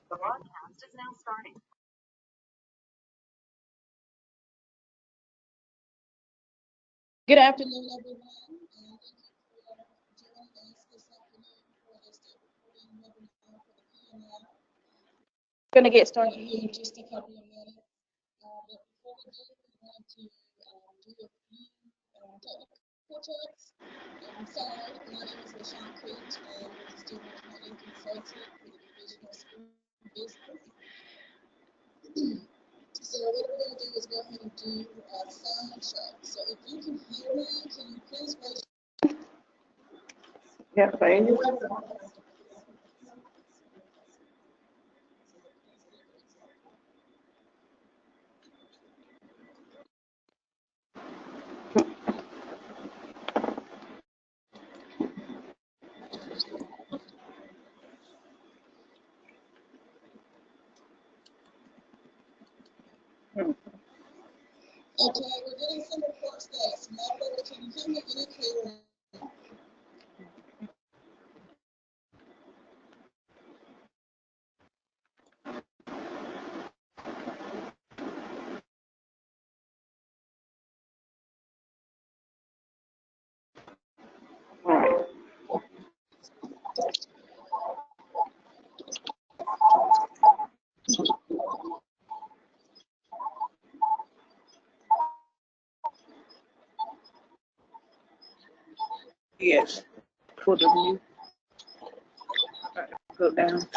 The broadcast is now starting. Good afternoon, everyone. Thank you for joining us this afternoon for the state reporting webinar for the PMR. We're going to get started here in just a couple of minutes. But before we do, we want to do a few technical checks. So, my name is LaShawn Creech. I'm a student accounting consultant for the Division of School Business. So what we're going to do is go ahead and do a sound check. So if you can hear me, can you please raise Yeah, thank you. Okay, we're getting some reports that it's muffled. Can you hear me any clearer? All right. Yes. For the view. Go down.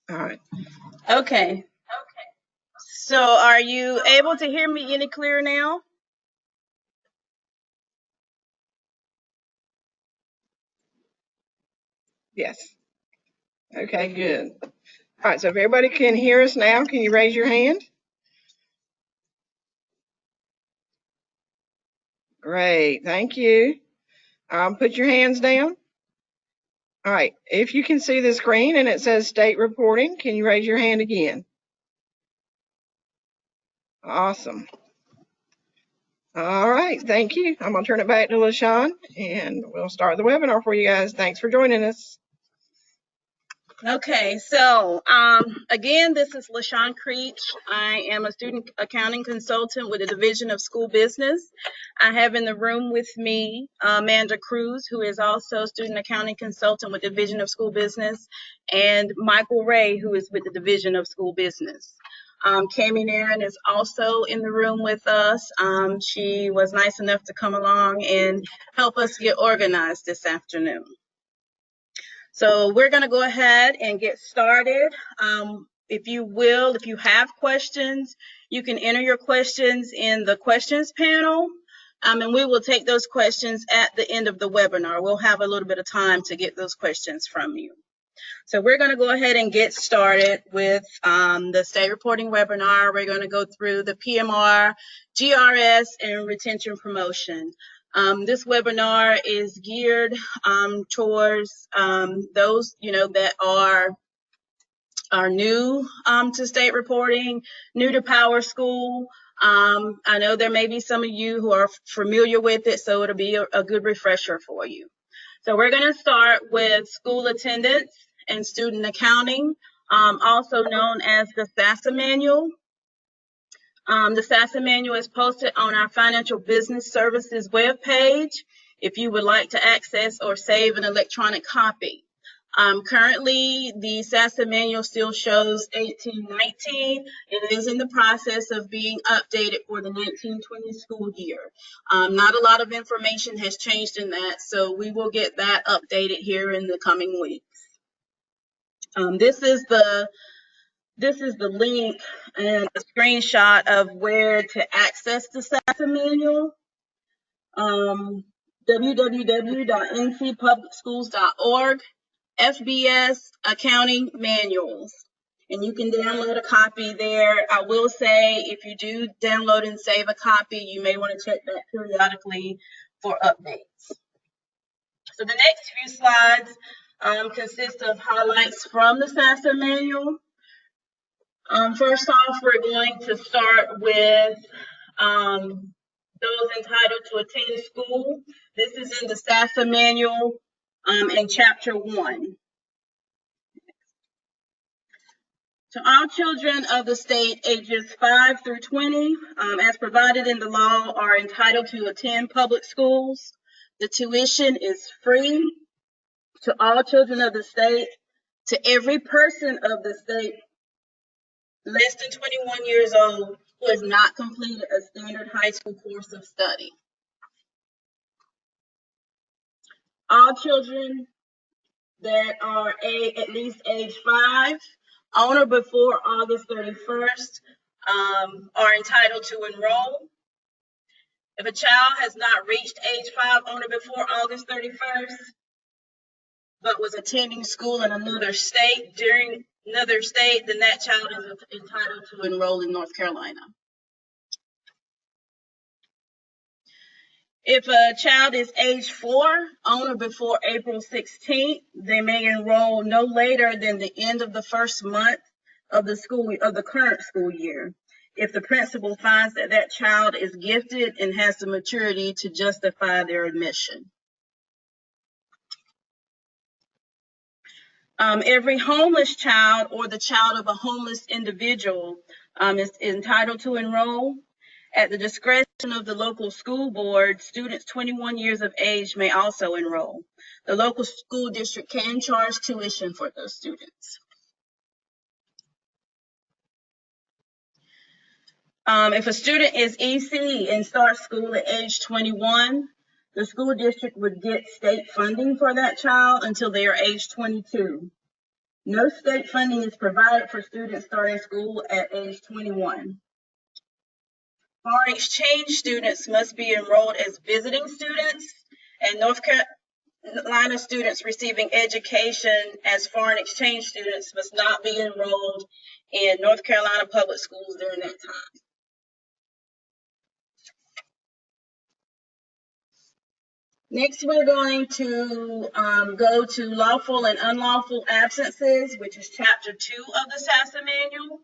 All right. Okay. So are you able to hear me any clearer now? Yes. Okay, good. All right, so if everybody can hear us now, can you raise your hand? Great, thank you. Put your hands down. All right, if you can see the screen and it says state reporting, can you raise your hand again? Awesome. All right, thank you. I'm gonna turn it back to LaShawn and we'll start the webinar for you guys. Thanks for joining us. Okay, so again, this is LaShawn Creech. I am a student accounting consultant with the Division of School Business. I have in the room with me Amanda Cruz, who is also a student accounting consultant with the Division of School Business, and Michael Ray, who is with the Division of School Business. Cami Nairn is also in the room with us. She was nice enough to come along and help us get organized this afternoon. So we're going to go ahead and get started. If you have questions, you can enter your questions in the questions panel, and we will take those questions at the end of the webinar. We'll have a little bit of time to get those questions from you. So we're going to go ahead and get started with the state reporting webinar. We're going to go through the PMR, GRS, and retention promotion. This webinar is geared towards those, that are new to state reporting, new to Power School. I know there may be some of you who are familiar with it, so it'll be a good refresher for you. So we're going to start with school attendance and student accounting, also known as the SASA manual. The SASA manual is posted on our Financial Business Services webpage if you would like to access or save an electronic copy. Currently, the SASA manual still shows 1819. It is in the process of being updated for the 1920 school year. Not a lot of information has changed in that, so we will get that updated here in the coming weeks. This is the link and a screenshot of where to access the SASA manual. www.ncpublicschools.org, FBS Accounting Manuals. and you can download a copy there. I will say if you do download and save a copy, you may want to check that periodically for updates. So the next few slides consist of highlights from the SASSA manual. First off, we're going to start with those entitled to attend school. This is in the SASSA manual in Chapter 1. So all children of the state ages 5 through 20, as provided in the law, are entitled to attend public schools. The tuition is free to all children of the state, to every person of the state less than 21 years old who has not completed a standard high school course of study. All children that are at least age 5 on or before August 31st are entitled to enroll. If a child has not reached age 5 on or before August 31st, but was attending school in another state, then that child is entitled to enroll in North Carolina. If a child is age 4 on or before April 16th, they may enroll no later than the end of the first month of the current school year, if the principal finds that that child is gifted and has the maturity to justify their admission. Every homeless child or the child of a homeless individual is entitled to enroll. At the discretion of the local school board, students 21 years of age may also enroll. The local school district can charge tuition for those students. If a student is EC and starts school at age 21, the school district would get state funding for that child until they are age 22. No state funding is provided for students starting school at age 21. Foreign exchange students must be enrolled as visiting students, and North Carolina students receiving education as foreign exchange students must not be enrolled in North Carolina public schools during that time. Next, we're going to go to lawful and unlawful absences, which is Chapter 2 of the SASSA manual.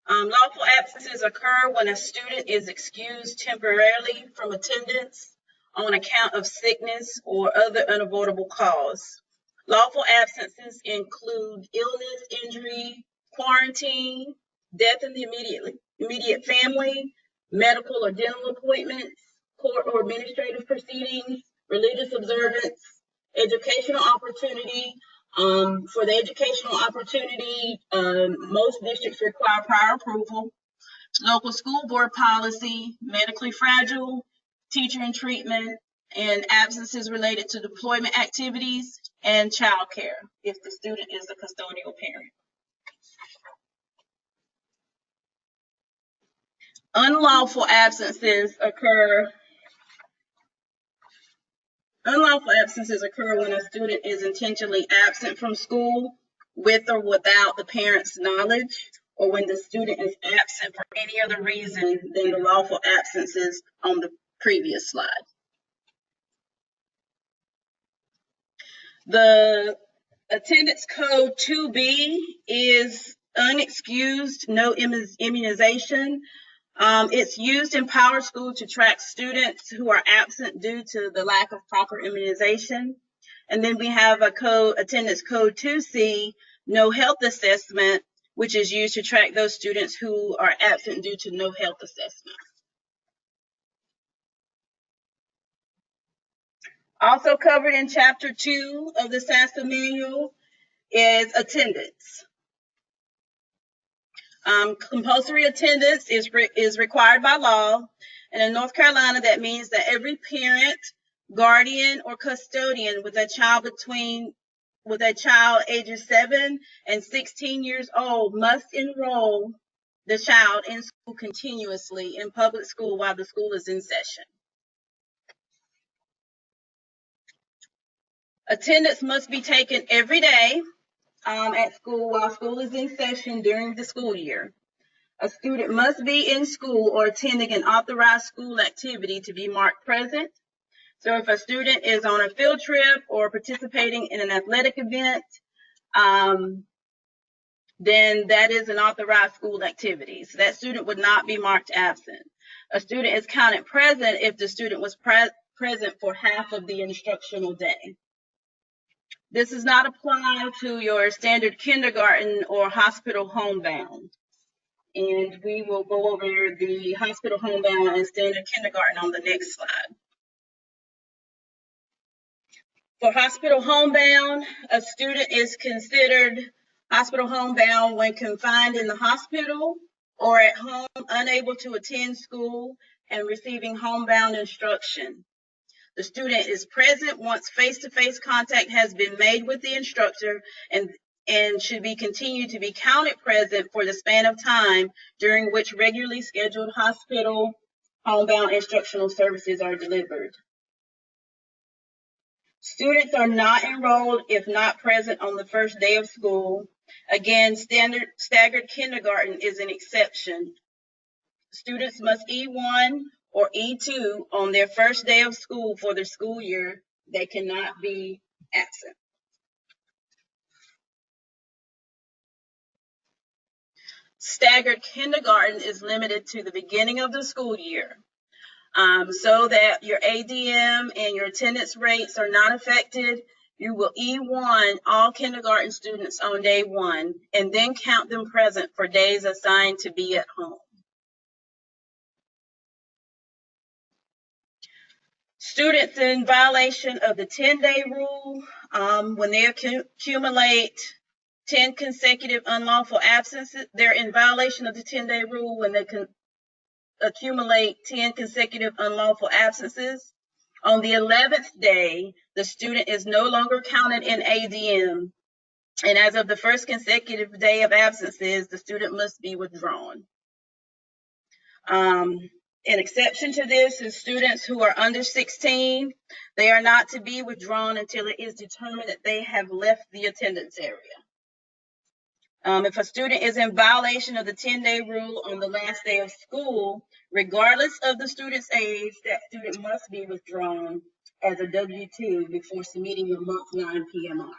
Lawful absences occur when a student is excused temporarily from attendance on account of sickness or other unavoidable cause. Lawful absences include illness, injury, quarantine, death in the immediate family, medical or dental appointments, court or administrative proceedings, religious observance, educational opportunity. For the educational opportunity, most districts require prior approval. Local school board policy, medically fragile, teacher and treatment, and absences related to deployment activities, and child care if the student is a custodial parent. Unlawful absences occur when a student is intentionally absent from school with or without the parent's knowledge, or when the student is absent for any other reason than the lawful absences on the previous slide. The attendance code 2B is unexcused, no immunization. It's used in Power School to track students who are absent due to the lack of proper immunization. And then we have attendance code 2C, no health assessment, which is used to track those students who are absent due to no health assessment. Also covered in Chapter 2 of the SASSA manual is attendance. Compulsory attendance is required by law, and in North Carolina, that means that every parent, guardian, or custodian with a child ages 7 and 16 years old must enroll the child in school continuously in public school while the school is in session. Attendance must be taken every day at school while school is in session during the school year. A student must be in school or attending an authorized school activity to be marked present. So if a student is on a field trip or participating in an athletic event, then that is an authorized school activity. So that student would not be marked absent. A student is counted present if the student was present for half of the instructional day. This does not apply to your standard kindergarten or hospital homebound. And we will go over the hospital homebound and standard kindergarten on the next slide. For hospital homebound, a student is considered hospital homebound when confined in the hospital or at home, unable to attend school and receiving homebound instruction. The student is present once face-to-face contact has been made with the instructor and should be continued to be counted present for the span of time during which regularly scheduled hospital homebound instructional services are delivered. Students are not enrolled if not present on the first day of school. Again, staggered kindergarten is an exception. Students must E1 or E2 on their first day of school for the school year. They cannot be absent. Staggered kindergarten is limited to the beginning of the school year, so that your ADM and your attendance rates are not affected. You will E1 all kindergarten students on day 1 and then count them present for days assigned to be at home. Students in violation of the 10-day rule, when they accumulate 10 consecutive unlawful absences, they're in violation of the 10-day rule when they can accumulate 10 consecutive unlawful absences. On the 11th day, the student is no longer counted in ADM, and as of the first consecutive day of absences, the student must be withdrawn. An exception to this is students who are under 16. They are not to be withdrawn until it is determined that they have left the attendance area. If a student is in violation of the 10-day rule on the last day of school, regardless of the student's age, that student must be withdrawn as a W-2 before submitting your month 9 PMR.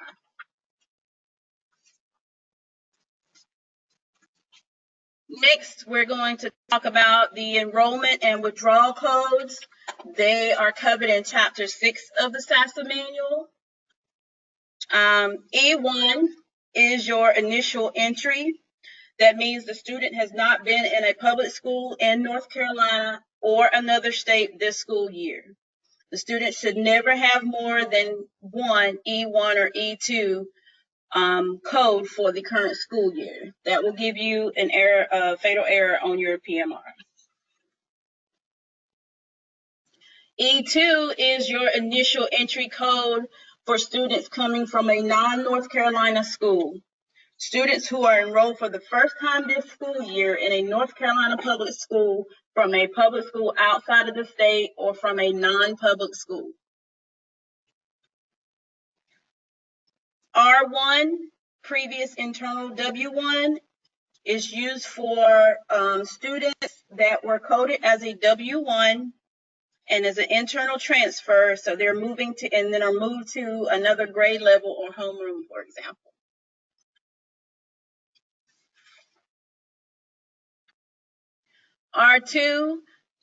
Next, we're going to talk about the enrollment and withdrawal codes. They are covered in Chapter 6 of the SASA manual. E1 is your initial entry. That means the student has not been in a public school in North Carolina or another state this school year. The student should never have more than one E1 or E2 code for the current school year. That will give you an error, fatal error on your PMR. E2 is your initial entry code for students coming from a non-North Carolina school. Students who are enrolled for the first time this school year in a North Carolina public school, from a public school outside of the state, or from a non-public school. R1, previous internal W1, is used for students that were coded as a W1 and as an internal transfer, so they're moving to and then are moved to another grade level or homeroom, for example. R2,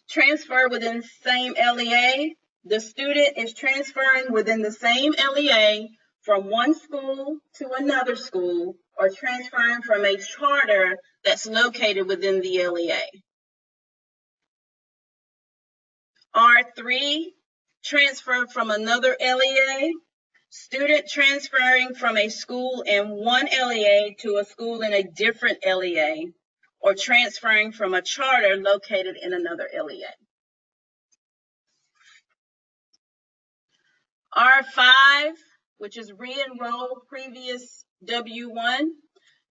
transfer within the same LEA. The student is transferring within the same LEA from one school to another school, or transferring from a charter that's located within the LEA. R3, transfer from another LEA. Student transferring from a school in one LEA to a school in a different LEA, or transferring from a charter located in another LEA. R5, which is re-enroll previous W1.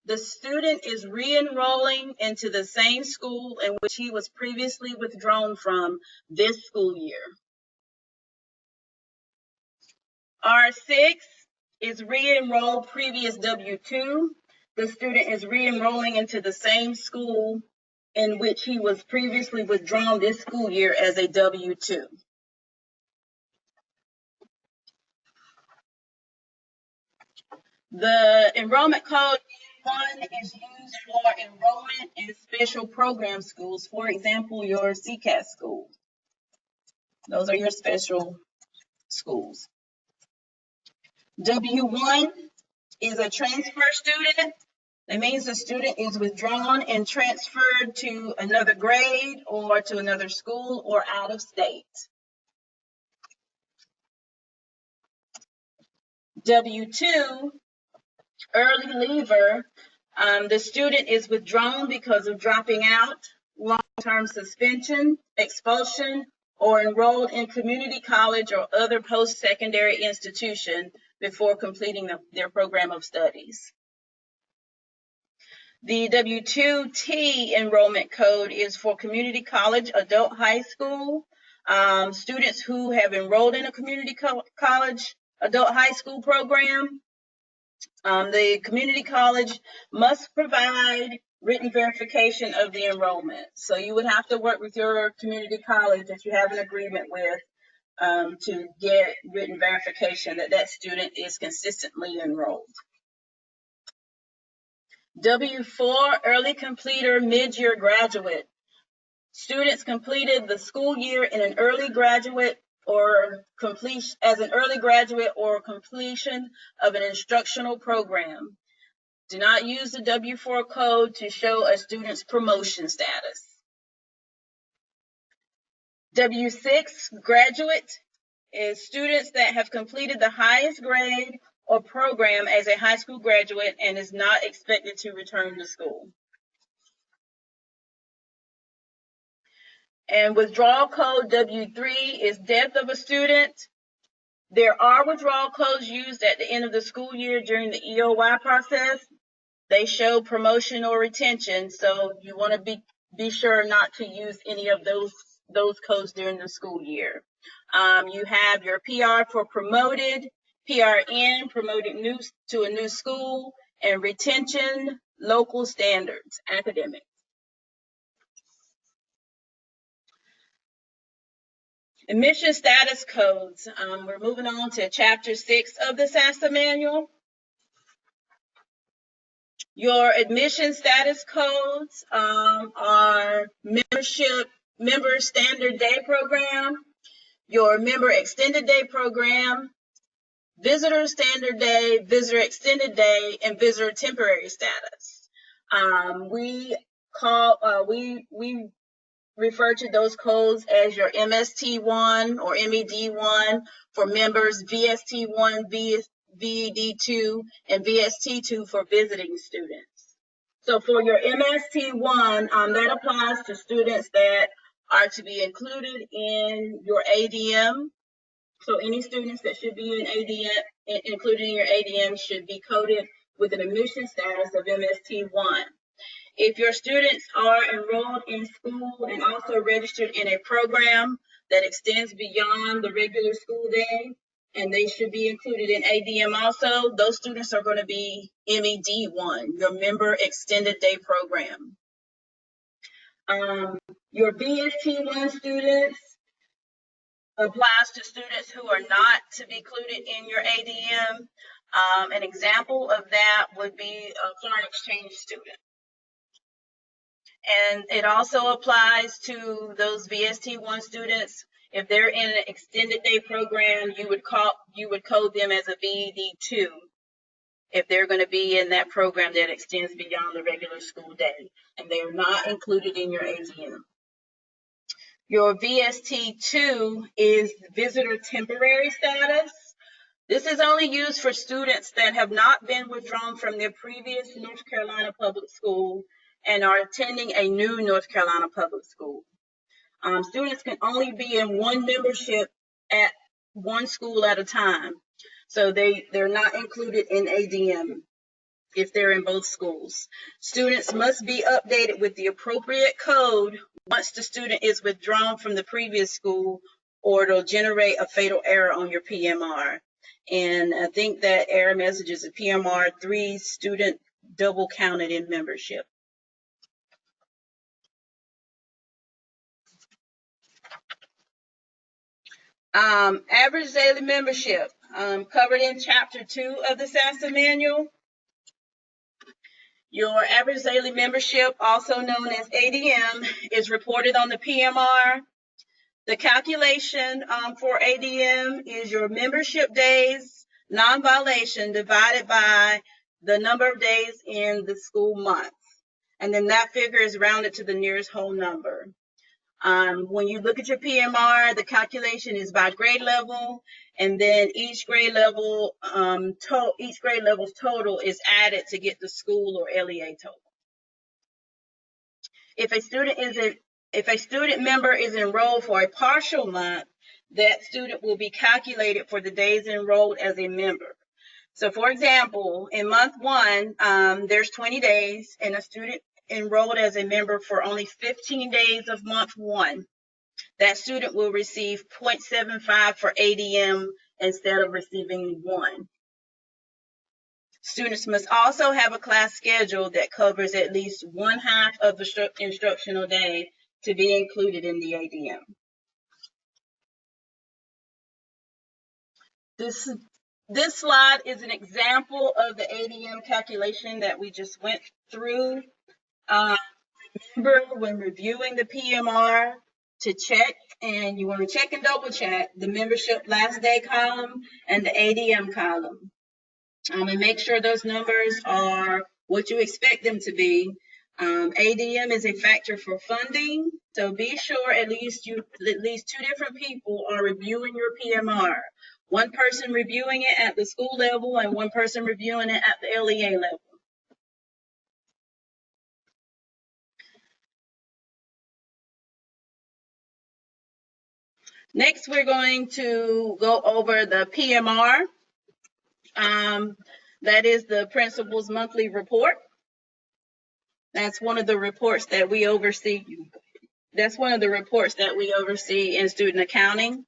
The student is re-enrolling into the same school in which he was previously withdrawn from this school year. R6, is re-enroll previous W-2. The student is re-enrolling into the same school in which he was previously withdrawn this school year as a W-2. The enrollment code N1 is used for enrollment in special program schools. For example, your CCAS school. Those are your special schools. W1 is a transfer student. That means the student is withdrawn and transferred to another grade or to another school or out of state. W2, early leaver, the student is withdrawn because of dropping out, long-term suspension, expulsion, or enrolled in community college or other post-secondary institution before completing their program of studies. The W2T enrollment code is for community college, adult high school. Students who have enrolled in a community college, adult high school program. The community college must provide written verification of the enrollment. So you would have to work with your community college that you have an agreement with to get written verification that that student is consistently enrolled. W4, early completer, mid-year graduate. Students completed the school year in an early graduate or completion of an instructional program. Do not use the W4 code to show a student's promotion status. W6, graduate, is students that have completed the highest grade or program as a high school graduate and is not expected to return to school. And withdrawal code W3 is death of a student. There are withdrawal codes used at the end of the school year during the EOY process. They show promotion or retention, so you want to be sure not to use any of those codes during the school year. You have your PR for promoted, PRN, promoted to a new school, and retention, local standards, academic. Admission status codes. We're moving on to Chapter 6 of the SASSA manual. Your admission status codes are member standard day program, your member extended day program, visitor standard day, visitor extended day, and visitor temporary status. We refer to those codes as your MST1 or MED1 for members, VST1, VED2, and VST2 for visiting students. So for your MST1, that applies to students that are to be included in your ADM. So any students that should be in ADM, included in your ADM, should be coded with an admission status of MST1. If your students are enrolled in school and also registered in a program that extends beyond the regular school day, and they should be included in ADM also, those students are going to be MED1, your member extended day program. Your VST1 students applies to students who are not to be included in your ADM. An example of that would be a foreign exchange student. And it also applies to those VST1 students. If they're in an extended day program, you would code them as a VED2 if they're going to be in that program that extends beyond the regular school day, and they are not included in your ADM. Your VST2 is visitor temporary status. This is only used for students that have not been withdrawn from their previous North Carolina public school and are attending a new North Carolina public school. Students can only be in one membership at one school at a time. So they're not included in ADM if they're in both schools. Students must be updated with the appropriate code once the student is withdrawn from the previous school, or it'll generate a fatal error on your PMR. And I think that error message is a PMR 3 student double counted in membership. Average daily membership, covered in Chapter 2 of the SASA manual. Your average daily membership, also known as ADM, is reported on the PMR. The calculation for ADM is your membership days, non-violation, divided by the number of days in the school month. And then that figure is rounded to the nearest whole number. When you look at your PMR, the calculation is by grade level, and then each grade level's total is added to get the school or LEA total. If a student member is enrolled for a partial month, that student will be calculated for the days enrolled as a member. So for example, in month 1, there's 20 days, and a student enrolled as a member for only 15 days of month 1. That student will receive 0.75 for ADM instead of receiving 1. Students must also have a class schedule that covers at least 1/2 of the instructional day to be included in the ADM. This slide is an example of the ADM calculation that we just went through. Remember, when reviewing the PMR, to check, and you want to check and double check the membership last day column and the ADM column. And make sure those numbers are what you expect them to be. ADM is a factor for funding, so be sure at least 2 different people are reviewing your PMR. One person reviewing it at the school level and one person reviewing it at the LEA level. Next, we're going to go over the PMR. That is the principal's monthly report. That's one of the reports that we oversee. That's one of the reports that we oversee in student accounting.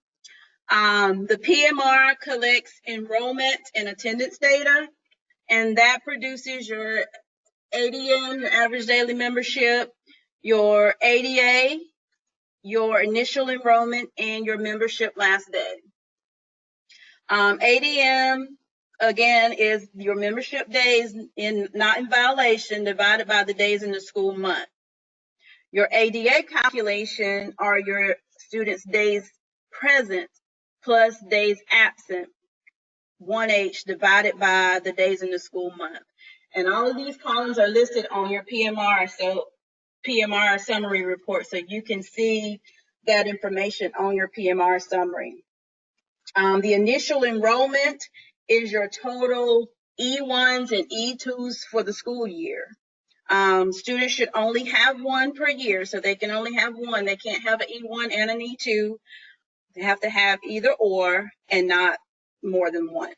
The PMR collects enrollment and attendance data, and that produces your ADM, your average daily membership, your ADA, your initial enrollment, and your membership last day. ADM, again, is your membership days not in violation divided by the days in the school month. Your ADA calculation are your students' days present plus days absent, 1H divided by the days in the school month. And all of these columns are listed on your PMR, so PMR summary report, so you can see that information on your PMR summary. The initial enrollment is your total E1s and E2s for the school year. Students should only have 1 per year, so they can only have 1. They can't have an E1 and an E2. They have to have either or and not more than 1.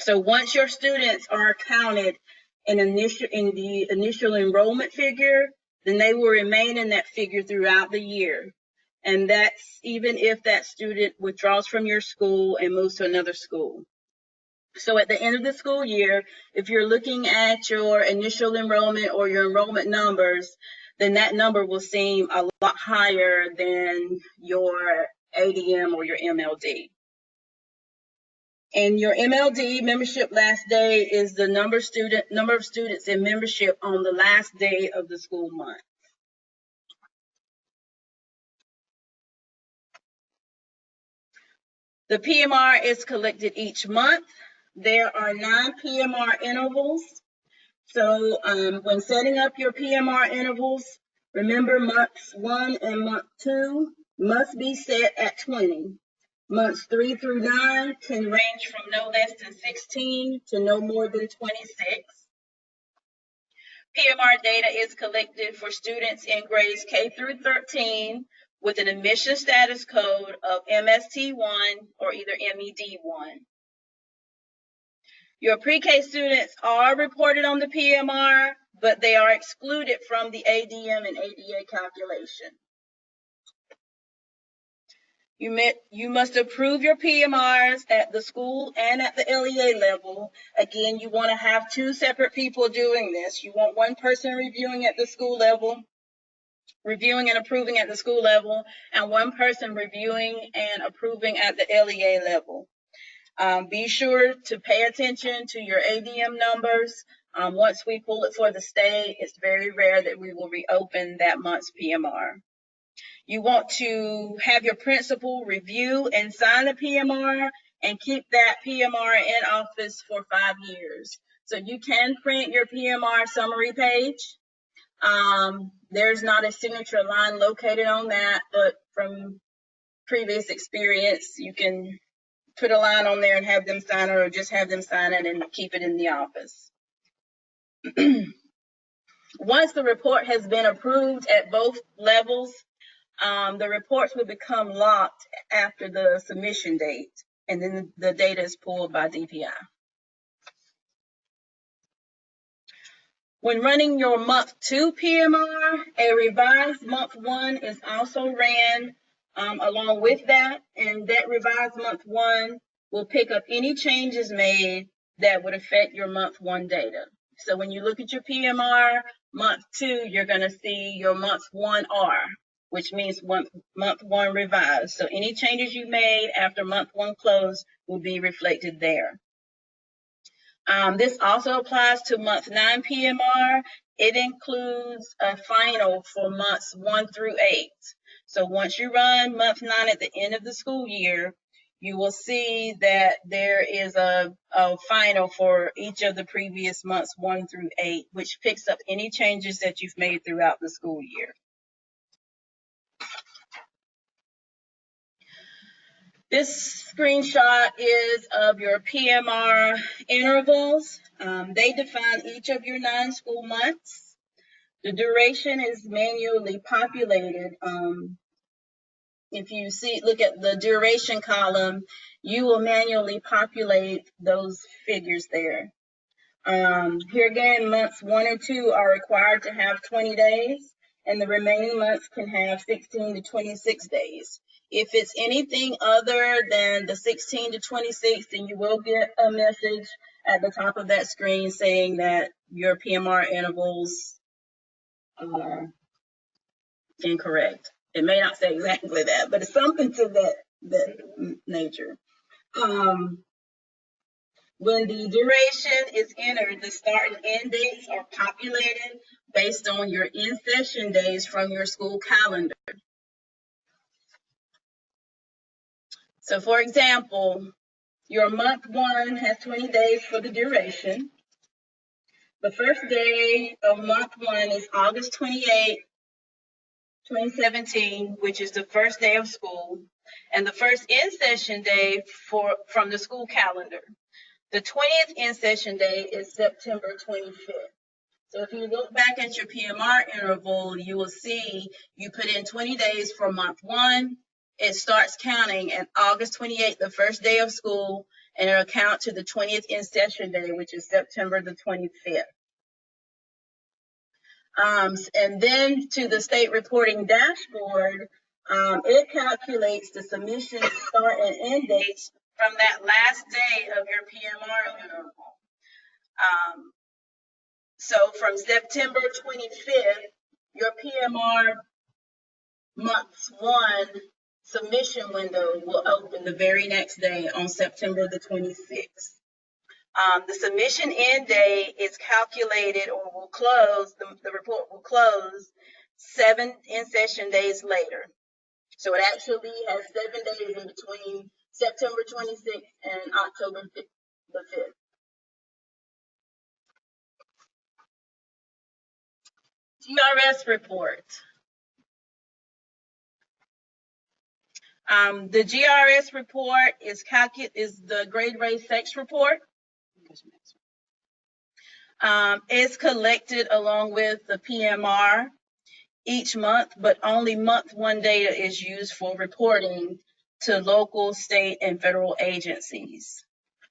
So once your students are counted in the initial enrollment figure, then they will remain in that figure throughout the year. And that's even if that student withdraws from your school and moves to another school. So at the end of the school year, if you're looking at your initial enrollment or your enrollment numbers, then that number will seem a lot higher than your ADM or your MLD. And your MLD, membership last day, is the number of students in membership on the last day of the school month. The PMR is collected each month. There are 9 PMR intervals. So when setting up your PMR intervals, remember months 1 and month 2 must be set at 20. Months 3 through 9 can range from no less than 16 to no more than 26. PMR data is collected for students in grades K through 13 with an admission status code of MST1 or either MED1. Your pre-K students are reported on the PMR, but they are excluded from the ADM and ADA calculation. You must approve your PMRs at the school and at the LEA level. Again, you want to have two separate people doing this. You want one person reviewing at the school level, reviewing and approving at the school level, and one person reviewing and approving at the LEA level. Be sure to pay attention to your ADM numbers. Once we pull it for the state, it's very rare that we will reopen that month's PMR. You want to have your principal review and sign the PMR and keep that PMR in office for 5 years. So you can print your PMR summary page. There's not a signature line located on that, but from previous experience, you can put a line on there and have them sign it, or just have them sign it and keep it in the office. Once the report has been approved at both levels, the reports will become locked after the submission date, and then the data is pulled by DPI. When running your month 2 PMR, a revised month 1 is also ran along with that, and that revised month 1 will pick up any changes made that would affect your month 1 data. So when you look at your PMR month 2, you're going to see your month 1R, which means month 1 revised. So any changes you made after month 1 close will be reflected there. This also applies to month 9 PMR. It includes a final for months 1 through 8. So once you run month 9 at the end of the school year, you will see that there is a final for each of the previous months 1 through 8, which picks up any changes that you've made throughout the school year. This screenshot is of your PMR intervals. They define each of your 9 school months. The duration is manually populated. If you look at the duration column, you will manually populate those figures there. Here again, months 1 or 2 are required to have 20 days, and the remaining months can have 16 to 26 days. If it's anything other than the 16 to 26, then you will get a message at the top of that screen saying that your PMR intervals are incorrect. It may not say exactly that, but it's something to that nature. When the duration is entered, the start and end dates are populated based on your in-session days from your school calendar. So for example, your month 1 has 20 days for the duration. The first day of month 1 is August 28, 2017, which is the first day of school, and the first in-session day from the school calendar. The 20th in-session day is September 25th. So if you look back at your PMR interval, you will see you put in 20 days for month 1. It starts counting at August 28th, the first day of school, and it'll count to the 20th in-session day, which is September the 25th. And then to the state reporting dashboard, it calculates the submission start and end dates from that last day of your PMR interval. So from September 25th, your PMR month 1 submission window will open the very next day on September the 26th. The submission end date is calculated or will close, the report will close 7 in-session days later. So it actually has 7 days in between September 26th and October the 5th. GRS report. The GRS report is the grade rate sex report. It's collected along with the PMR each month, but only month 1 data is used for reporting to local, state, and federal agencies.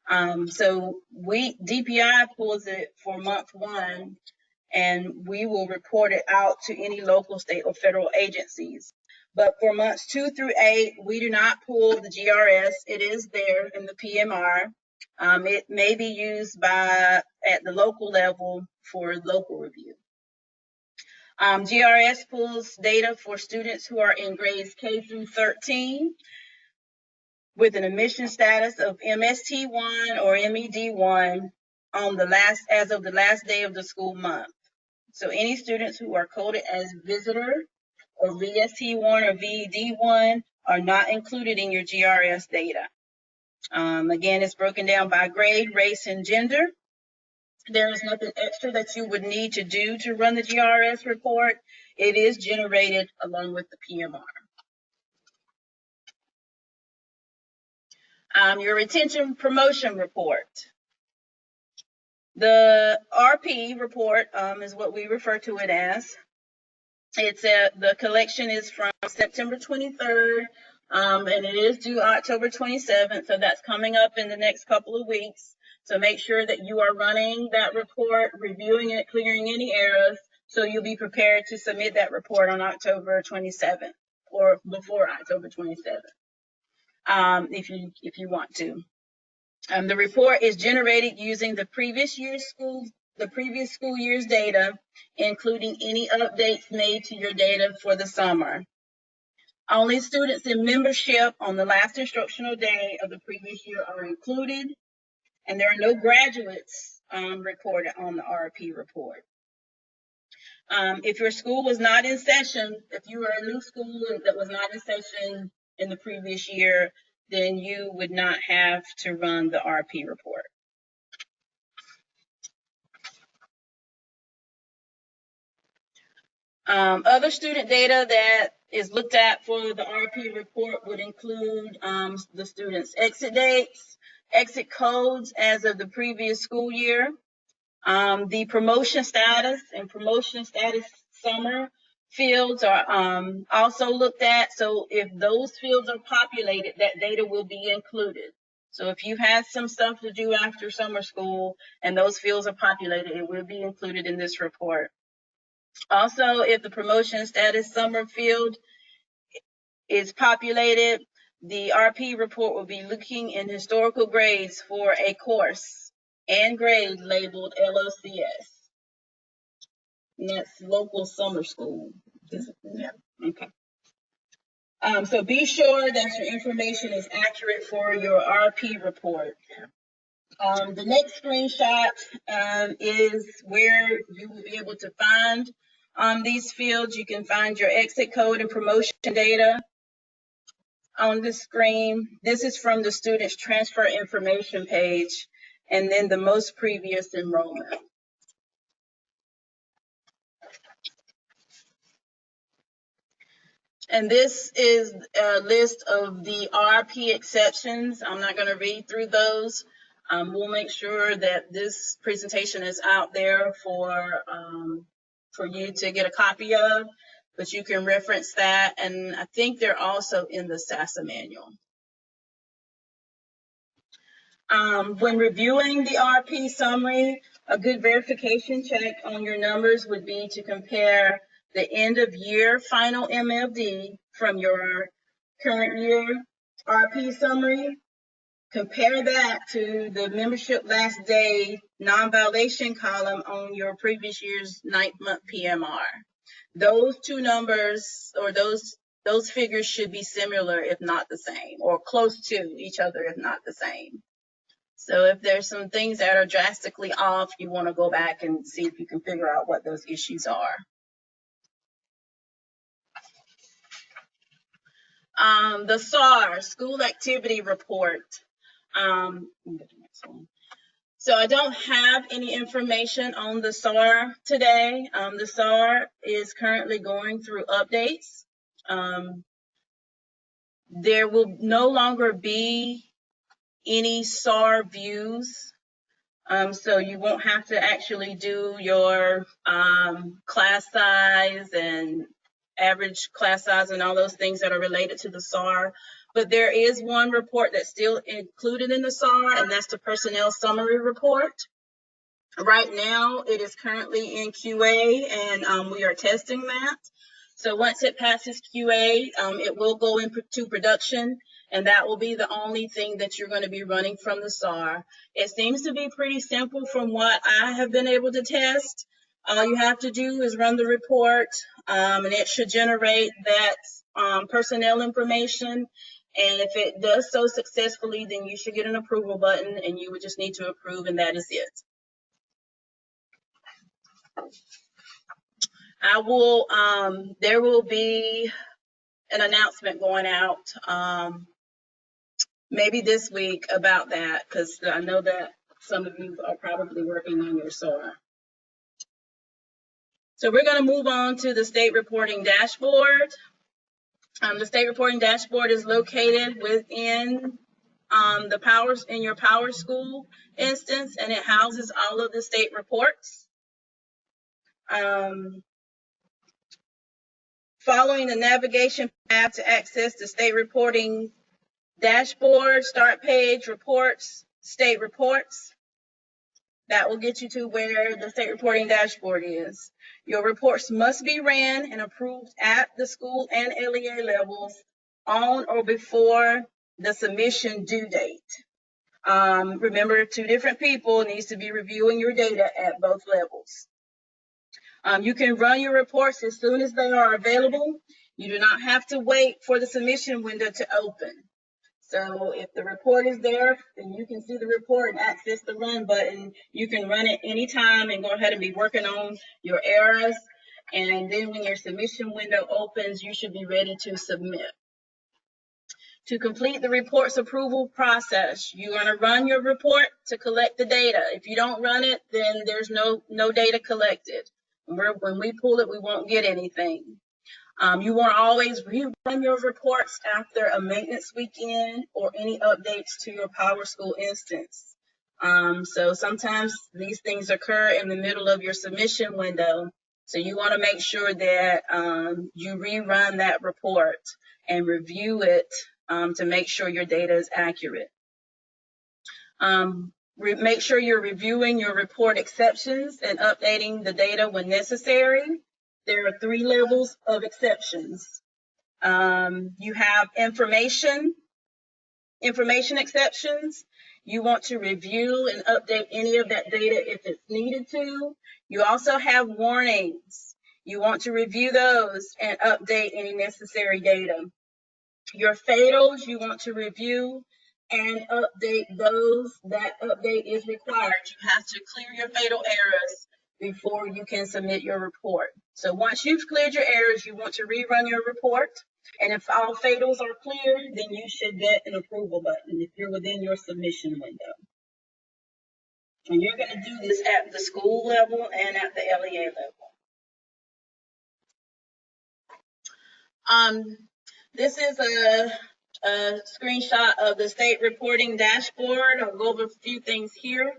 So DPI pulls it for month 1, and we will report it out to any local, state, or federal agencies. But for months 2 through 8, we do not pull the GRS. It is there in the PMR. It may be used at the local level for local review. GRS pulls data for students who are in grades K through 13 with an admission status of MST1 or MED1 as of the last day of the school month. So any students who are coded as visitor or VST1 or VD1 are not included in your GRS data. Again, it's broken down by grade, race, and gender. There is nothing extra that you would need to do to run the GRS report. It is generated along with the PMR. Your retention promotion report. The RP report is what we refer to it as. The collection is from September 23rd, and it is due October 27th, so that's coming up in the next couple of weeks. So make sure that you are running that report, reviewing it, clearing any errors, so you'll be prepared to submit that report on October 27th or before October 27th, if you want to. The report is generated using the previous school year's data, including any updates made to your data for the summer. Only students in membership on the last instructional day of the previous year are included, and there are no graduates recorded on the RP report. If your school was not in session, if you were a new school that was not in session in the previous year, then you would not have to run the RP report. Other student data that is looked at for the RP report would include the students' exit dates, exit codes as of the previous school year, the promotion status and promotion status summer fields are also looked at. So if those fields are populated, that data will be included. So if you had some stuff to do after summer school and those fields are populated, it will be included in this report. Also, if the promotion status summer field is populated, the RP report will be looking in historical grades for a course and grade labeled LOCS. And that's local summer school. Yeah. Okay. So be sure that your information is accurate for your RP report. The next screenshot is where you will be able to find these fields. You can find your exit code and promotion data on the screen. This is from the student's transfer information page, and then the most previous enrollment. And this is a list of the RP exceptions. I'm not going to read through those. We'll make sure that this presentation is out there for you to get a copy of, but you can reference that. And I think they're also in the SASA manual. When reviewing the RP summary, a good verification check on your numbers would be to compare the end of year final MLD from your current year RP summary. Compare that to the membership last day non-violation column on your previous year's 9th month PMR. Those two numbers or those figures should be similar, if not the same, or close to each other, if not the same. So if there's some things that are drastically off, you want to go back and see if you can figure out what those issues are. The SAR, School Activity Report. So I don't have any information on the SAR today. The SAR is currently going through updates. There will no longer be any SAR views. So you won't have to actually do your class size and average class size and all those things that are related to the SAR. But there is one report that's still included in the SAR, and that's the personnel summary report. Right now, it is currently in QA, and we are testing that. So once it passes QA, it will go into production, and that will be the only thing that you're going to be running from the SAR. It seems to be pretty simple from what I have been able to test. All you have to do is run the report, and it should generate that personnel information. And if it does so successfully, then you should get an approval button, and you would just need to approve, and that is it. There will be an announcement going out maybe this week about that, because I know that some of you are probably working on your SAR. So we're going to move on to the state reporting dashboard. The state reporting dashboard is located within your PowerSchool instance, and it houses all of the state reports. Following the navigation path to access the state reporting dashboard, start page, reports, state reports. That will get you to where the state reporting dashboard is. Your reports must be ran and approved at the school and LEA levels on or before the submission due date. Remember, 2 different people needs to be reviewing your data at both levels. You can run your reports as soon as they are available. You do not have to wait for the submission window to open. So if the report is there, then you can see the report and access the run button. You can run it anytime and go ahead and be working on your errors. And then when your submission window opens, you should be ready to submit. To complete the report's approval process, you're going to run your report to collect the data. If you don't run it, then there's no data collected. When we pull it, we won't get anything. You want to always rerun your reports after a maintenance weekend or any updates to your PowerSchool instance. So sometimes these things occur in the middle of your submission window. So you want to make sure that you rerun that report and review it to make sure your data is accurate. Make sure you're reviewing your report exceptions and updating the data when necessary. There are 3 levels of exceptions. You have information exceptions. You want to review and update any of that data if it's needed to. You also have warnings. You want to review those and update any necessary data. Your fatals, you want to review and update those. That update is required. You have to clear your fatal errors before you can submit your report. So once you've cleared your errors, you want to rerun your report. And if all fatals are cleared, then you should get an approval button if you're within your submission window. And you're going to do this at the school level and at the LEA level. This is a screenshot of the state reporting dashboard. I'll go over a few things here.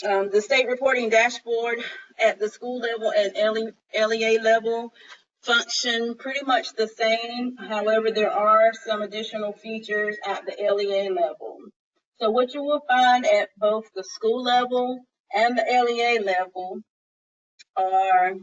The state reporting dashboard at the school level and LEA level function pretty much the same. However, there are some additional features at the LEA level. So what you will find at both the school level and the LEA level are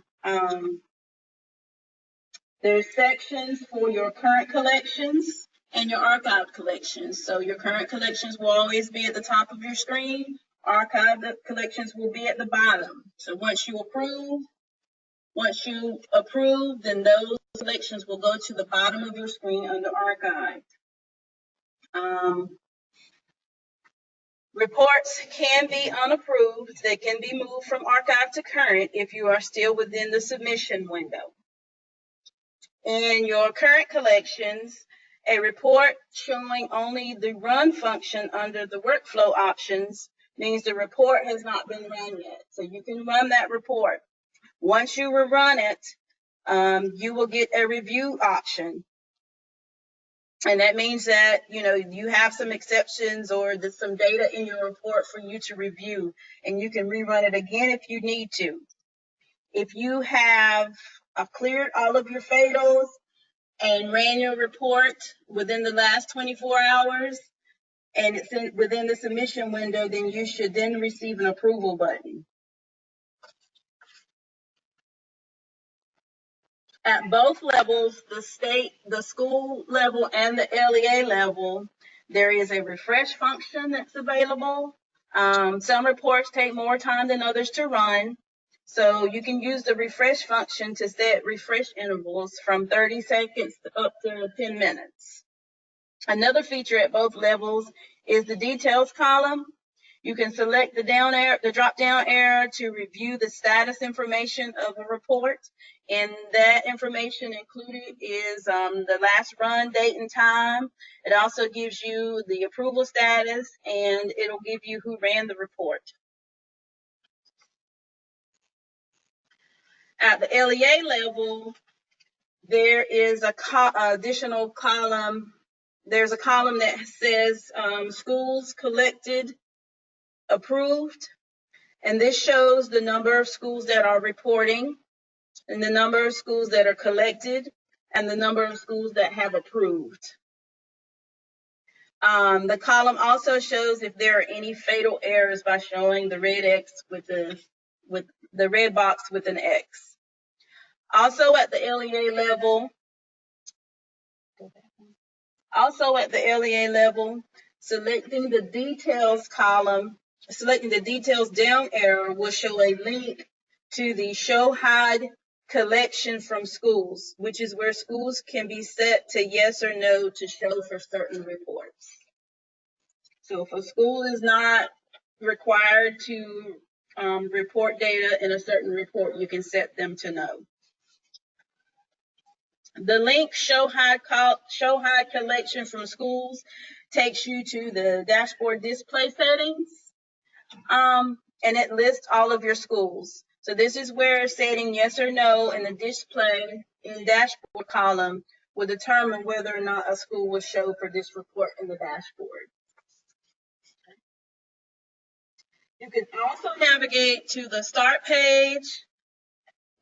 there's sections for your current collections and your archived collections. So your current collections will always be at the top of your screen. Archived collections will be at the bottom. So once you approve, then those collections will go to the bottom of your screen under archived. Reports can be unapproved. They can be moved from archived to current if you are still within the submission window. In your current collections, a report showing only the run function under the workflow options means the report has not been run yet. So you can run that report. Once you rerun it, you will get a review option. And that means that, you have some exceptions or there's some data in your report for you to review, and you can rerun it again if you need to. If you have cleared all of your fatals and ran your report within the last 24 hours and it's within the submission window, then you should then receive an approval button. At both levels, the school level, and the LEA level, there is a refresh function that's available. Some reports take more time than others to run, so you can use the refresh function to set refresh intervals from 30 seconds up to 10 minutes. Another feature at both levels is the details column. You can select the drop-down arrow to review the status information of a report. And that information included is the last run date and time. It also gives you the approval status, and it'll give you who ran the report. At the LEA level, there is a additional column. There's a column that says schools collected, approved, and this shows the number of schools that are reporting, and the number of schools that are collected, and the number of schools that have approved. The column also shows if there are any fatal errors by showing the red X with the red box with an X. Also at the LEA level, selecting the details column, selecting the details down arrow will show a link to the show hide collection from schools, which is where schools can be set to yes or no to show for certain reports. So if a school is not required to report data in a certain report, you can set them to no. The link show hide collection from schools takes you to the dashboard display settings, and it lists all of your schools. So this is where setting yes or no in the display in the dashboard column will determine whether or not a school will show for this report in the dashboard. You can also navigate to the start page.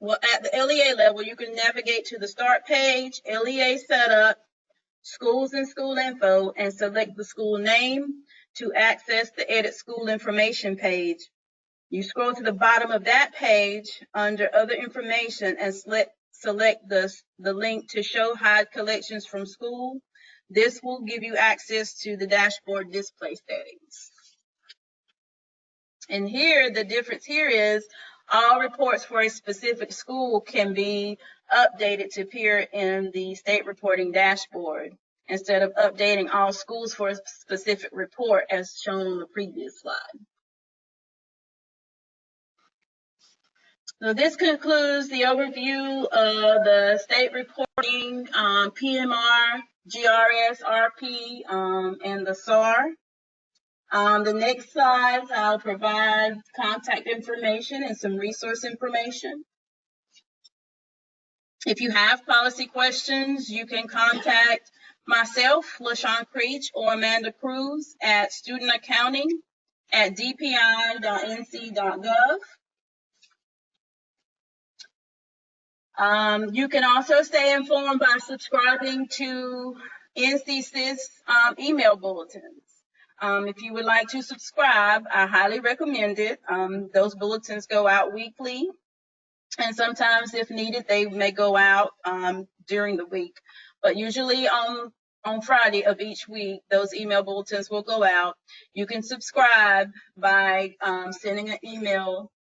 Well, at the LEA level, you can navigate to the start page, LEA setup, schools and school info, and select the school name to access the edit school information page. You scroll to the bottom of that page under other information and select the link to show hide collections from school. This will give you access to the dashboard display settings. And here, the difference here is all reports for a specific school can be updated to appear in the state reporting dashboard instead of updating all schools for a specific report as shown on the previous slide. So this concludes the overview of the state reporting, PMR, GRS, RP, and the SAR. The next slides, I'll provide contact information and some resource information. If you have policy questions, you can contact myself, LaShawn Creech, or Amanda Cruz at studentaccounting@dpi.nc.gov. You can also stay informed by subscribing to NCSIS email bulletins. If you would like to subscribe, I highly recommend it. Those bulletins go out weekly, and sometimes if needed, they may go out during the week. But usually on Friday of each week, those email bulletins will go out. You can subscribe by sending an email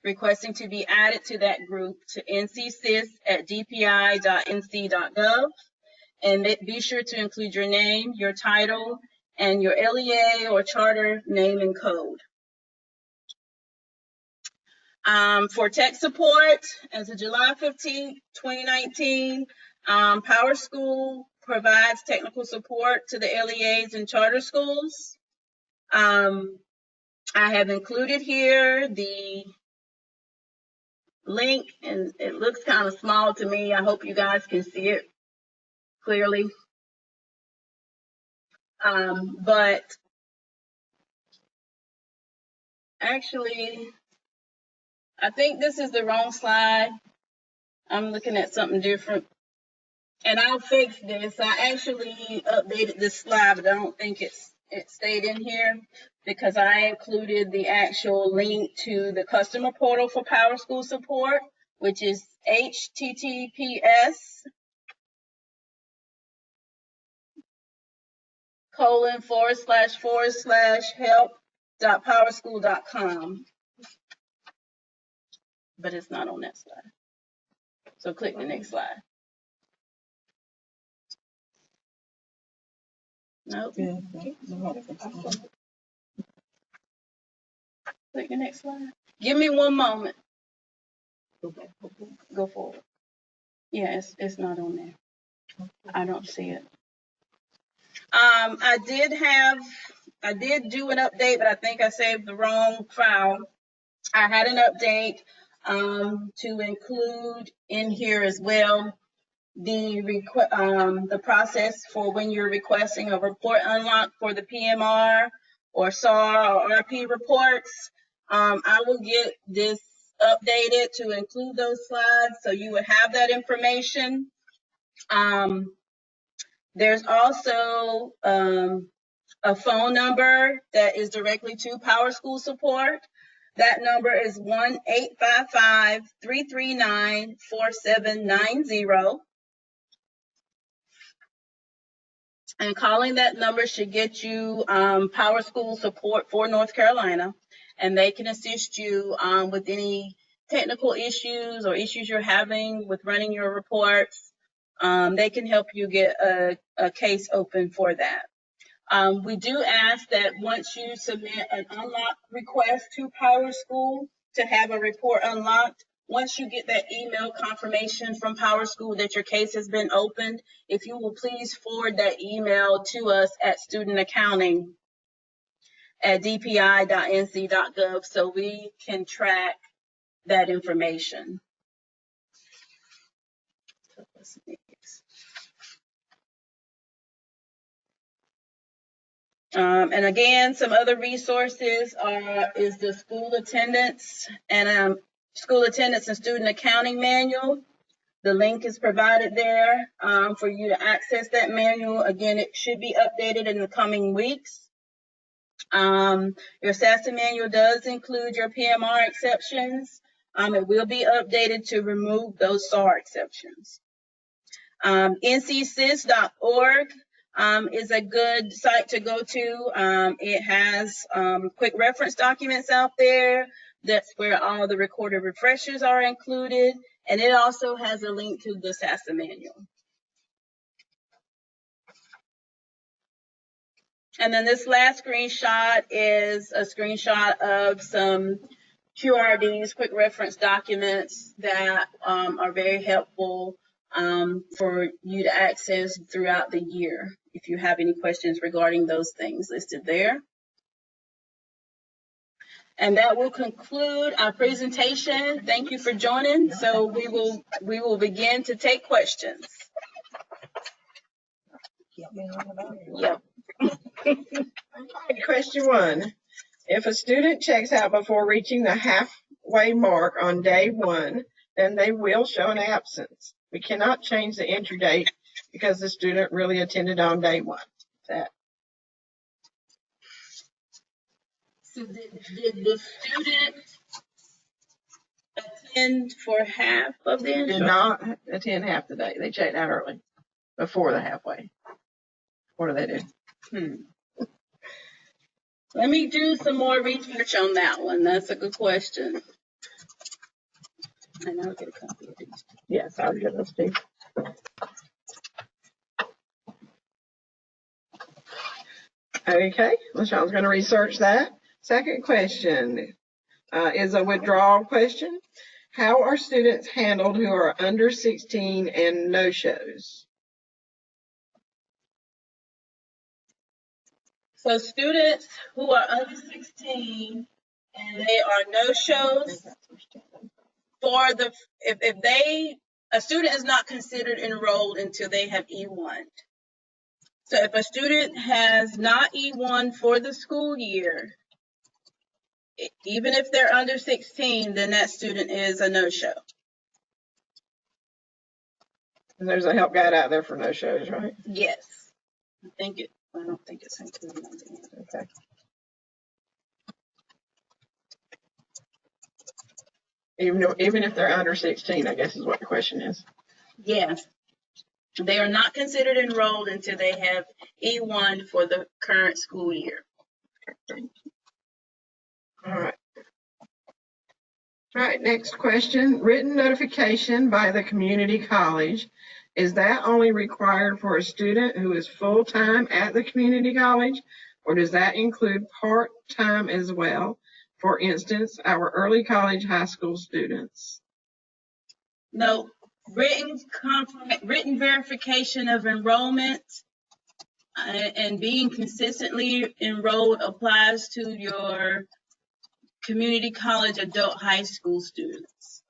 requesting to be added to that group to ncsis@dpi.nc.gov, and be sure to include your name, your title, and your LEA or charter name and code. For tech support, as of July 15, 2019, PowerSchool provides technical support to the LEAs and charter schools. I have included here the link, and it looks kind of small to me. I hope you guys can see it clearly. But actually, I think this is the wrong slide. I'm looking at something different. And I'll fix this. I actually updated this slide, but I don't think it stayed in here because I included the actual link to the customer portal for PowerSchool support. which is https://help.powerschool.com. But it's not on that slide. So click the next slide. Nope. Click the next slide. Give me one moment. Go forward. Yeah, it's not on there. I don't see it. I did do an update, but I think I saved the wrong file. I had an update to include in here as well the process for when you're requesting a report unlock for the PMR or SAR or RP reports. I will get this updated to include those slides so you would have that information. There's also a phone number that is directly to PowerSchool support. That number is 1-855-339-4790. And calling that number should get you PowerSchool support for North Carolina, and they can assist you with any technical issues or issues you're having with running your reports. They can help you get a case open for that. We do ask that once you submit an unlock request to PowerSchool to have a report unlocked, once you get that email confirmation from PowerSchool that your case has been opened, if you will please forward that email to us at studentaccounting@dpi.nc.gov so we can track that information. And again, some other resources is the school attendance and student accounting manual. The link is provided there for you to access that manual. Again, it should be updated in the coming weeks. Your SASA manual does include your PMR exceptions. It will be updated to remove those SAR exceptions. ncsys.org is a good site to go to. It has quick reference documents out there. That's where all the recorded refreshers are included. And it also has a link to the SASA manual. And then this last screenshot is a screenshot of some QRDs, quick reference documents that are very helpful for you to access throughout the year if you have any questions regarding those things listed there. And that will conclude our presentation. Thank you for joining. So we will begin to take questions. Yep. Question 1. If a student checks out before reaching the halfway mark on day 1, then they will show an absence. We cannot change the entry date because the student really attended on day 1. So did the student attend for half of the Did not attend half the day. They checked out early before the halfway. What do they do? Let me do some more research on that one. That's a good question. And I'll get a copy of these. Yes, I'll get those too. Okay, LaShawn's going to research that. Second question is a withdrawal question. How are students handled who are under 16 and no-shows? So students who are under 16 and they are no-shows for a student is not considered enrolled until they have E1. So if a student has not E1 for the school year, even if they're under 16, then that student is a no-show. And there's a help guide out there for no-shows, right? Yes. I don't think it's included on the end. Okay. Even if they're under 16, I guess is what the question is. Yes. They are not considered enrolled until they have E1 for the current school year. All right. All right, next question. Written notification by the community college. Is that only required for a student who is full-time at the community college, or does that include part-time as well? For instance, our early college high school students. No, written verification of enrollment and being consistently enrolled applies to your community college adult high school students.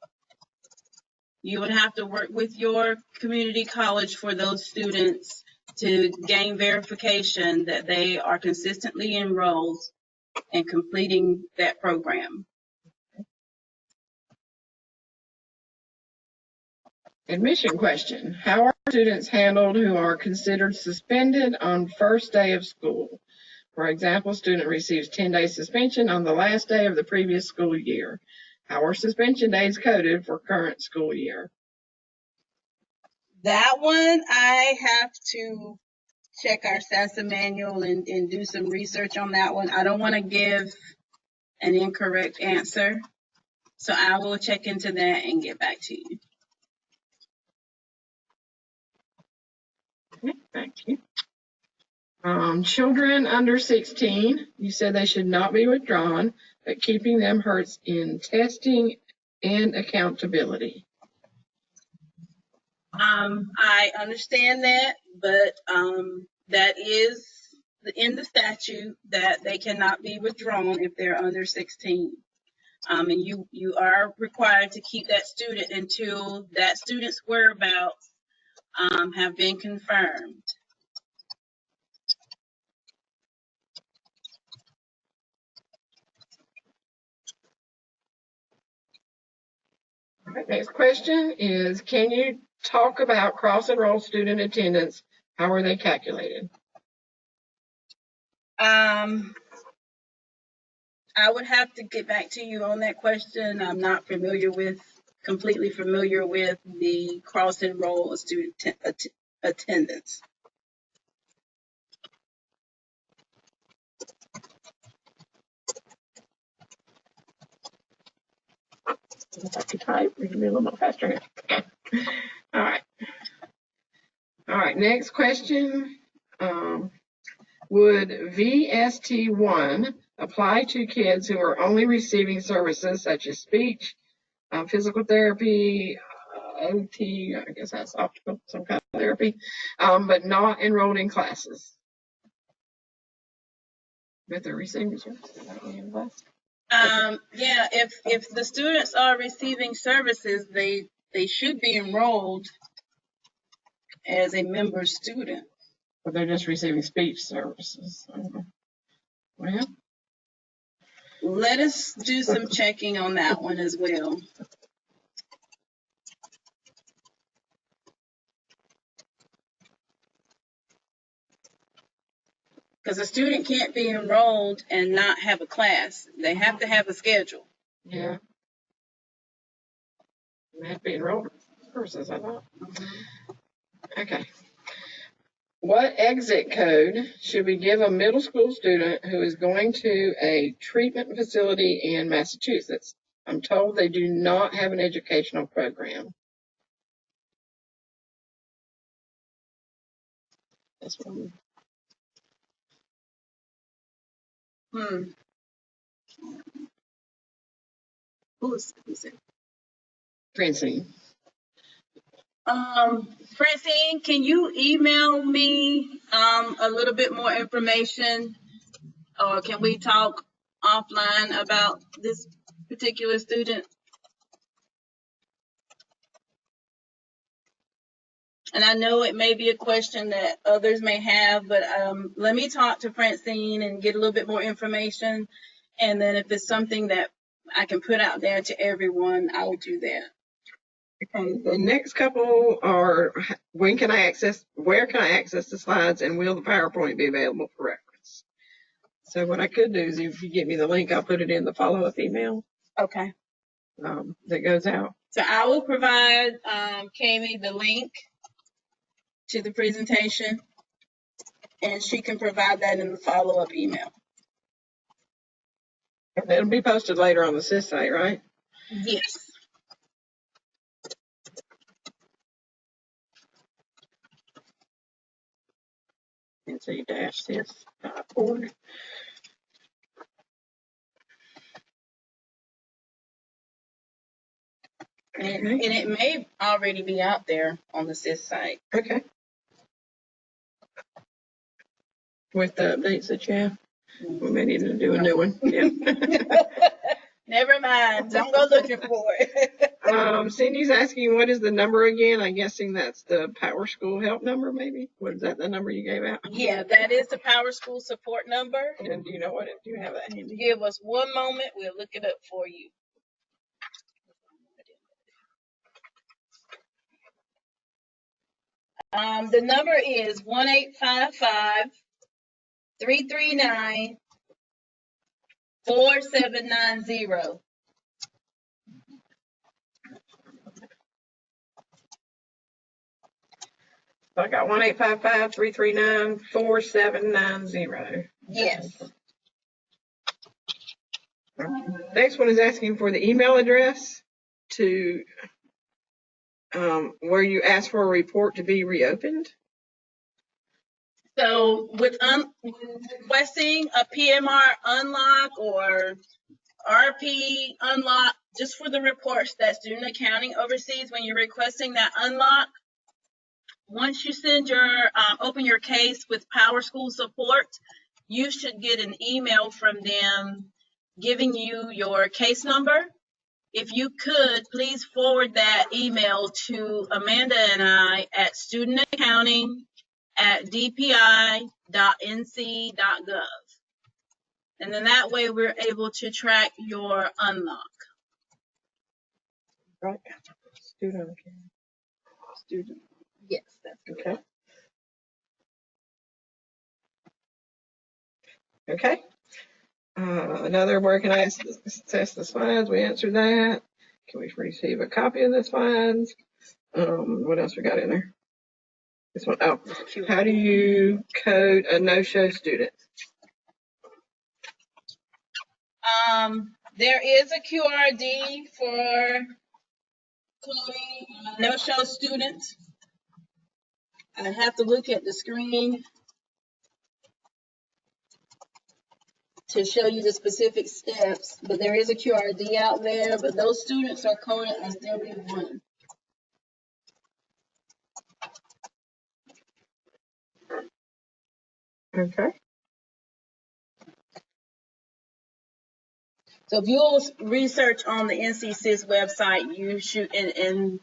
You would have to work with your community college for those students to gain verification that they are consistently enrolled and completing that program. Admission question. How are students handled who are considered suspended on first day of school? For example, student receives 10-day suspension on the last day of the previous school year. How are suspension days coded for current school year? That one, I have to check our SASA manual and do some research on that one. I don't want to give an incorrect answer, so I will check into that and get back to you. Okay, thank you. Children under 16, you said they should not be withdrawn, but keeping them hurts in testing and accountability. I understand that, but that is in the statute that they cannot be withdrawn if they're under 16. And you are required to keep that student until that student's whereabouts have been confirmed. All right, next question is, can you talk about cross-enrolled student attendance? How are they calculated? I would have to get back to you on that question. I'm not completely familiar with the cross-enroll student attendance. If I could type, we can be a little more faster. All right. All right, next question. Would VST1 apply to kids who are only receiving services such as speech, physical therapy, OT, I guess that's optical, some kind of therapy, but not enrolled in classes? But they're receiving services. Yeah, if the students are receiving services, they should be enrolled as a member student. But they're just receiving speech services. Well, let us do some checking on that one as well. Because a student can't be enrolled and not have a class. They have to have a schedule. Yeah. They have to be enrolled in services, I thought. Okay. What exit code should we give a middle school student who is going to a treatment facility in Massachusetts? I'm told they do not have an educational program. That's one. Who's it? Francine. Francine, can you email me a little bit more information, or can we talk offline about this particular student? And I know it may be a question that others may have, but let me talk to Francine and get a little bit more information. And then if it's something that I can put out there to everyone, I will do that. Okay, the next couple are, where can I access the slides, and will the PowerPoint be available for reference? So what I could do is, if you give me the link, I'll put it in the follow-up email. Okay. that goes out? So I will provide Kami the link to the presentation, and she can provide that in the follow-up email. And it'll be posted later on the SIS site, right? Yes. NC-SIS.org. And it may already be out there on the SIS site. Okay. With the updates that you have, we may need to do a new one. Yeah. Never mind. Don't go looking for it. Cindy's asking, what is the number again? I'm guessing that's the Power School help number, maybe? Was that the number you gave out? Yeah, that is the Power School support number. And do you know what? Do you have that handy? Give us one moment. We'll look it up for you. The number is 1-855-339-4790. I got 1-855-339-4790. Yes. Next one is asking for the email address to where you ask for a report to be reopened. So with requesting a PMR unlock or RP unlock, just for the reports that student accounting oversees, when you're requesting that unlock, once you send your open your case with Power School support, you should get an email from them giving you your case number. If you could, please forward that email to Amanda and I at studentaccounting@dpi.nc.gov. And then that way we're able to track your unlock. Right. Student. Yes, that's Okay. Okay. Another, where can I access the slides? We answered that. Can we receive a copy of the slides? What else we got in there? This one. Oh, how do you code a no-show student? There is a QRD for coding no-show students. I have to look at the screen to show you the specific steps, but there is a QRD out there, but those students are coded as W1. Okay. So if you'll research on the NCSIS website, you should and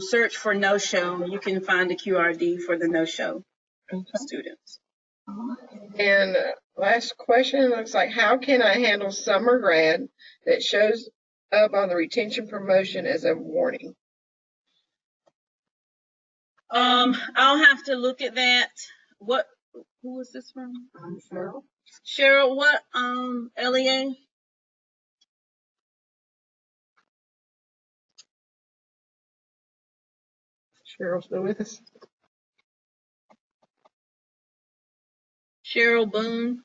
search for no-show, you can find the QRD for the no-show students. And last question, looks like, how can I handle summer grad that shows up on the retention promotion as a warning? I'll have to look at that. Who was this from? Cheryl. Cheryl, what LEA? Cheryl still with us? Cheryl Boone.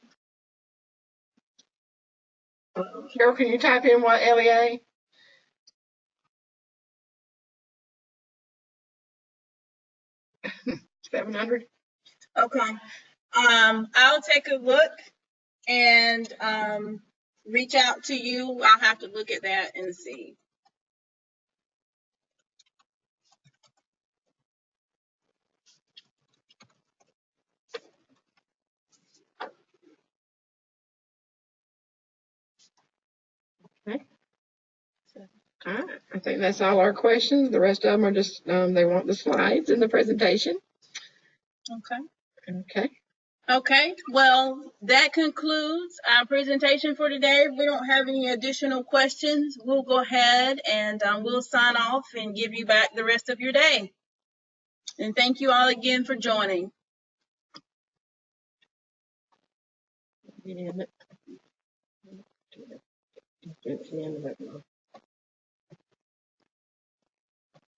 Cheryl, can you type in what LEA? $700. Okay. I'll take a look and reach out to you. I'll have to look at that and see. Okay. All right. I think that's all our questions. The rest of them are just, they want the slides in the presentation. Okay. Okay. Okay. Well, that concludes our presentation for today. If we don't have any additional questions, we'll go ahead and we'll sign off and give you back the rest of your day. And thank you all again for joining. You end it.